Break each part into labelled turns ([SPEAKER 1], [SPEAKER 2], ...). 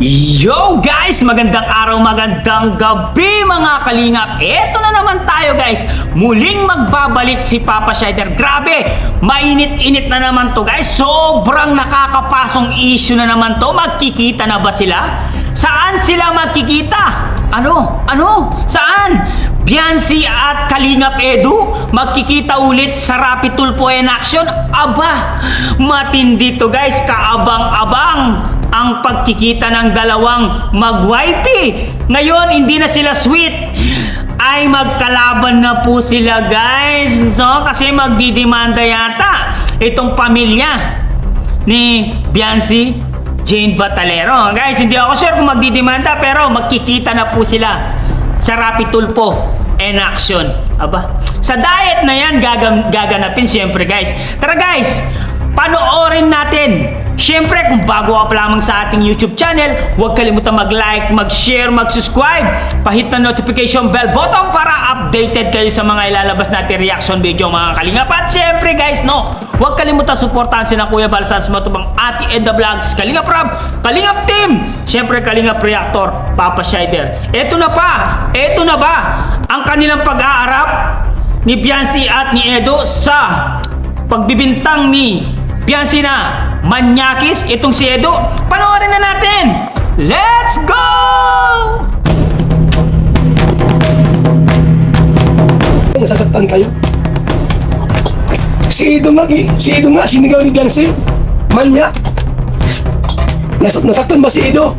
[SPEAKER 1] Yo guys! Magandang araw, magandang gabi mga kalingap. Eto na naman tayo guys. Muling magbabalik si Papa Shider. Grabe! Mainit-init na naman to guys. Sobrang nakakapasong issue na naman to. Magkikita na ba sila? Saan sila magkikita? Ano? Saan? Biancy at Kalingap Edu magkikita ulit sa Rapid Tulfo in Action? Aba! Matindi to guys. Kaabang-abang ang pagkikita ng dalawang mag-wifey. Ngayon, hindi na sila sweet. Ay, magkalaban na po sila, guys. So, kasi magdidemanda yata itong pamilya ni Biancy Jane Batalero. Guys, hindi ako sure kung magdidemanda, pero magkikita na po sila sa Rapid Tulfo in Action. Aba, sa diet na yan, gaganapin siyempre, guys. Tara, guys, panoorin natin. Siyempre, kung bago ka pa lamang sa ating YouTube channel, huwag kalimutan mag-like, mag-share, mag-subscribe. Pahit na notification bell button para updated kayo sa mga ilalabas natin reaction video mga kalingap. At siyempre guys, huwag kalimutan suportahan si na Kuya Balsas Matubang, Ate Edda Vlogs, Kalingap Rob, Kalingap Team, siyempre Kalingap Reactor, Papa Shider. Eto na ba ang kanilang pag-aarap ni Biancy at ni Edo sa pagbibintang ni Biancy na manyakis itong si Edo? Panoorin na natin! Let's go!
[SPEAKER 2] Nasasaktan kayo? Si Edo nga, sinigaw ni Biancy. Manyak. Nasaktan ba si Edo?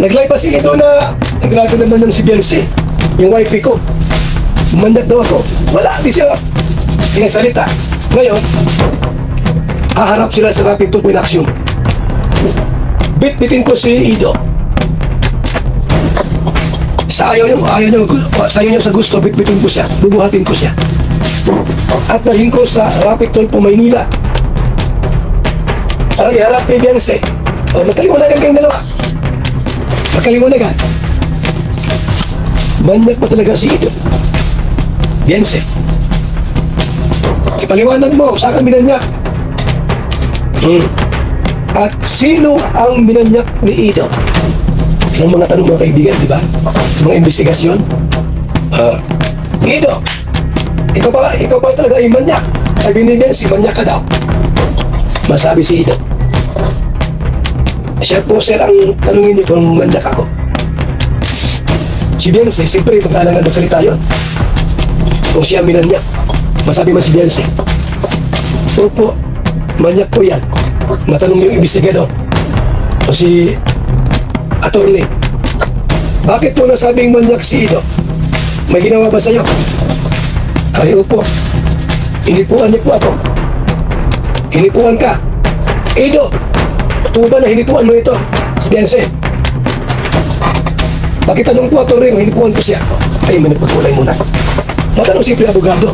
[SPEAKER 2] Nag-live pa si Edo na nagrago naman ng si Biancy, yung wife ko. Manyak daw ako. Wala, di siya pinagsalita. Ngayon, haharap sila sa Rapid Tulfo in Action. Bit-bitin ko si Edo. Sa ayaw niyo sa gusto, bit-bitin ko siya. Bubuhatin ko siya. At dalhin ko sa Rapid Tulfo Maynila. Para iharap kay Biancy. O, magkaliwanagan kayong dalawa. Magkaliwanagan. Manyak pa talaga si Edo. Biancy, ipaliwanag mo sa akin minanyak. At sino ang minanyak ni Edo? Ilang mga tanong mga kaibigan, di ba? Sa mga investigasyon. Edo, ikaw ba talaga yung manyak? Sabi ni Biancy, manyak ka daw. Masabi si Edo. Siya po sir ang tanungin niyo kung manyak ako. Si Biancy, siyempre mag-alangan ng salita yun. Kung siya minanyak, masabi mo si Biancy. Opo, manyak po yan. Matanong yung investigador o si attorney. Bakit po nasabing manyak si Edo? May ginawa ba sa'yo? Ay, opo. Hinipuan niyo po ako. Hinipuan ka. Edo, totoo ba na hinipuan mo ito? Si Biancy. Bakit tanong po attorney kung hinipuan ko siya? Ay, may nagpagkulay muna. Matanong simple abogado.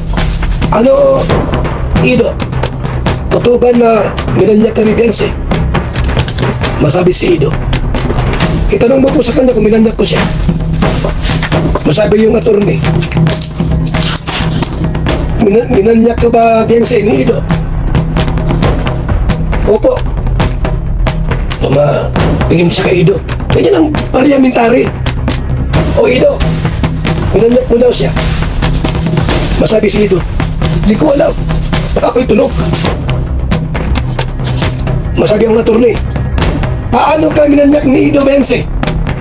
[SPEAKER 2] Ano, Edo? Totoo ba na minanyak ka ni Biancy? Masabi si Edo. Itanong mo po sa kanya kung minanyak ko siya. Masabi yung attorney. Minanyak ka ba Biancy ni Edo? Opo. Tingin siya kay Edo. Ganyan ang parliamentary. O Edo, minanyak mo daw siya. Masabi si Edo. Hindi ko alam. Baka ako'y tulog. Masabi ang attorney. Paano ka minanyak ni Edo Biancy?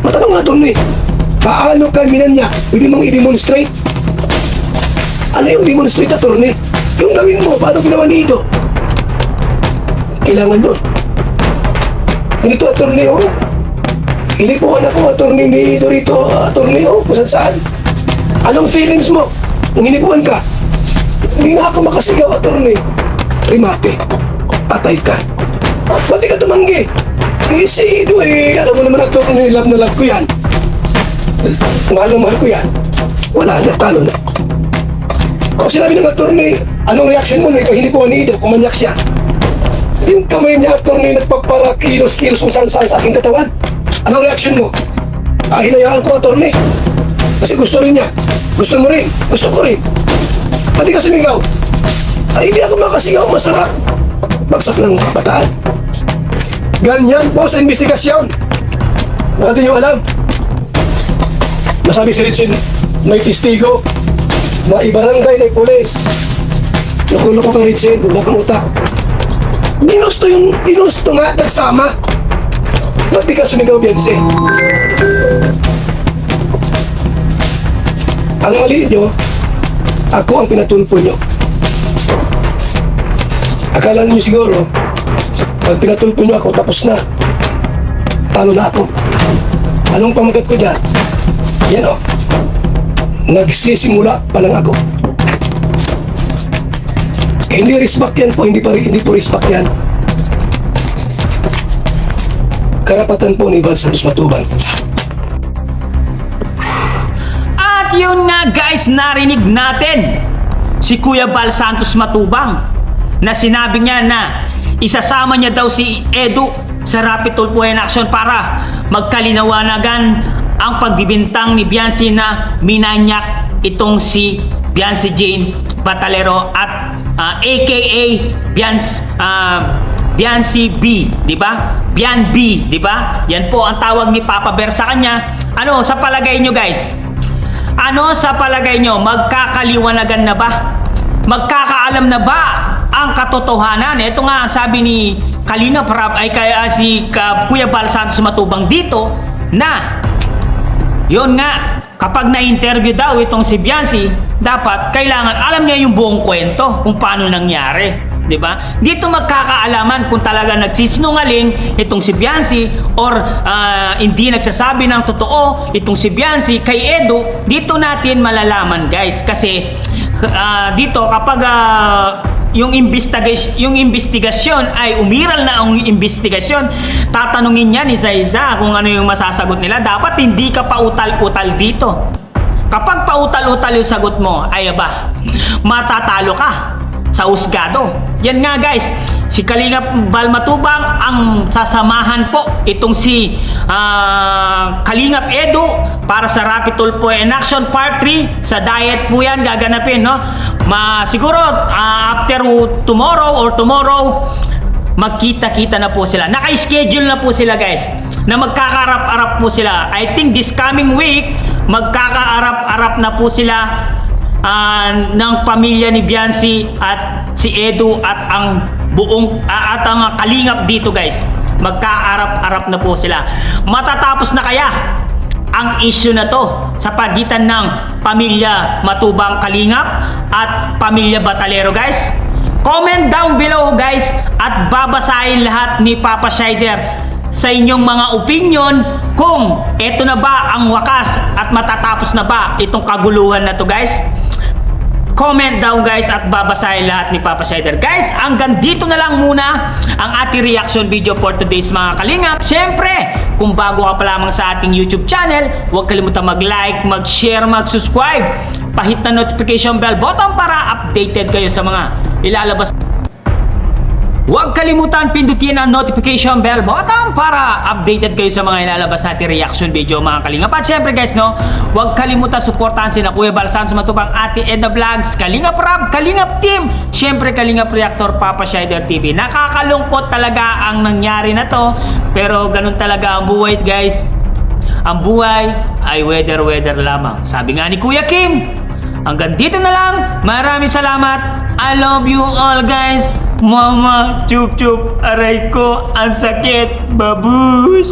[SPEAKER 2] Matanong ang attorney. Paano ka minanyak? Pwede mong i-demonstrate? Ano yung demonstrate, attorney? Yung gawin mo, paano ginawa ni Edo? Kailangan yun. Ganito, attorney, oh. Inipuan ako, attorney ni Edo rito, attorney, oh, kung saan. Anong feelings mo? Nung inipuan ka? Hindi nga ako makasigaw, attorney. Primate, patay ka. Pati ka tumanggi. Eh, si Edo alam mo naman attorney, love na love ko yan. Mahal ko yan. Wala na, talo na. O sinabi ng attorney, anong reaction mo na ikaw hinipuan ni Edo, kumanyak siya? Yung kamay niya, attorney, nagpapara kilos-kilos kung saan-saan sa aking katawan. Anong reaction mo? Hinayaan ko, attorney. Kasi gusto rin niya. Gusto mo rin. Gusto ko rin. Pati ka sumigaw. Ay, hindi ako makasigaw. Masarap. Bagsak ng bataan. Ganyan po sa investigasyon. Baka di nyo alam. Masabi si Richard, may testigo na ibarangay na pulis. Loko-loko kang Richard, wala kang utak. Ginusto nga, nagsama. Ba't di ka sumigaw, Beyonce? Ang mali nyo, ako ang pinatulpo nyo. Akala niyo siguro, pag pinatulpo nyo ako, tapos na. Talo na ako. Anong pamagat ko dyan? Yan o. Nagsisimula pa lang ako. Hindi respect yan po, hindi po respect yan. Karapatan po ni Val Santos Matubang.
[SPEAKER 1] At yun nga guys, narinig natin si Kuya Val Santos Matubang na sinabi niya na isasama niya daw si Edu sa Rapid Tulpo in Action para magkalinawagan ang pagbibintang ni Biancy na minanyak itong si Biancy Jane Batalero at aka Biancy B, di ba? Bian B, di ba? Yan po ang tawag ni Papa Bear sa kanya. Ano sa palagay nyo guys? Ano sa palagay nyo? Magkakaliwanagan na ba? Magkakaalam na ba ang katotohanan? Ito nga sabi ni Kalina Prab ay kaya si Kuya Val Santos Matubang dito na yun nga, kapag na-interview daw itong si Biancy, dapat kailangan alam niya yung buong kwento kung paano nangyari, di ba? Dito magkakaalaman kung talaga nagsisinungaling itong si Biancy or hindi nagsasabi ng totoo itong si Biancy kay Edu. Dito natin malalaman guys kasi dito kapag yung investigasyon ay umiral na ang investigasyon, tatanungin niyan isa-isa kung ano yung masasagot nila. Dapat hindi ka pautal-utal dito. Kapag pautal-utal yung sagot mo, ay ba, matatalo ka sa husgado. Yan nga guys, si Kalingap Val Matubang ang sasamahan po itong si Kalingap Edu para sa Rapid Tulpo in Action Part 3. Sa diet po yan gaganapin, no? Siguro after tomorrow magkita-kita na po sila. Naka-schedule na po sila guys na magkakaarap-arap po sila. I think this coming week magkakaarap-arap na po sila ng pamilya ni Biancy at si Edu at ang buong at ang Kalingap dito guys. Magkaarap-arap na po sila. Matatapos na kaya ang issue na to sa pagitan ng pamilya Matubang Kalingap at pamilya Batalero guys? Comment down below guys at babasahin lahat ni Papa Shider sa inyong mga opinion kung eto na ba ang wakas at matatapos na ba itong kaguluhan na to guys. Comment down guys at babasahin lahat ni Papa Shider. Guys, hanggang dito na lang muna ang ating reaction video for today's mga Kalingap. Siyempre, kung bago ka pa lamang sa ating YouTube channel, huwag kalimutan mag-like, mag-share, mag-subscribe. Pahit na notification bell button para updated kayo sa mga ilalabas. Huwag kalimutan pindutin ang notification bell button para updated kayo sa mga ilalabas natin reaction video mga Kalingap. At syempre guys, no, huwag kalimutan suportahan sina Kuya Val Santos Matubang, Ate Edna Vlogs, Kalingap Rab, Kalingap Team, syempre Kalingap Reactor, Papa Shider TV. Nakakalungkot talaga ang nangyari na to, pero ganun talaga ang buhay guys. Ang buhay ay weather lamang. Sabi nga ni Kuya Kim. Hanggang dito na lang. Maraming salamat. I love you all guys. Mama, chup chup, aray ko, ang sakit, babush.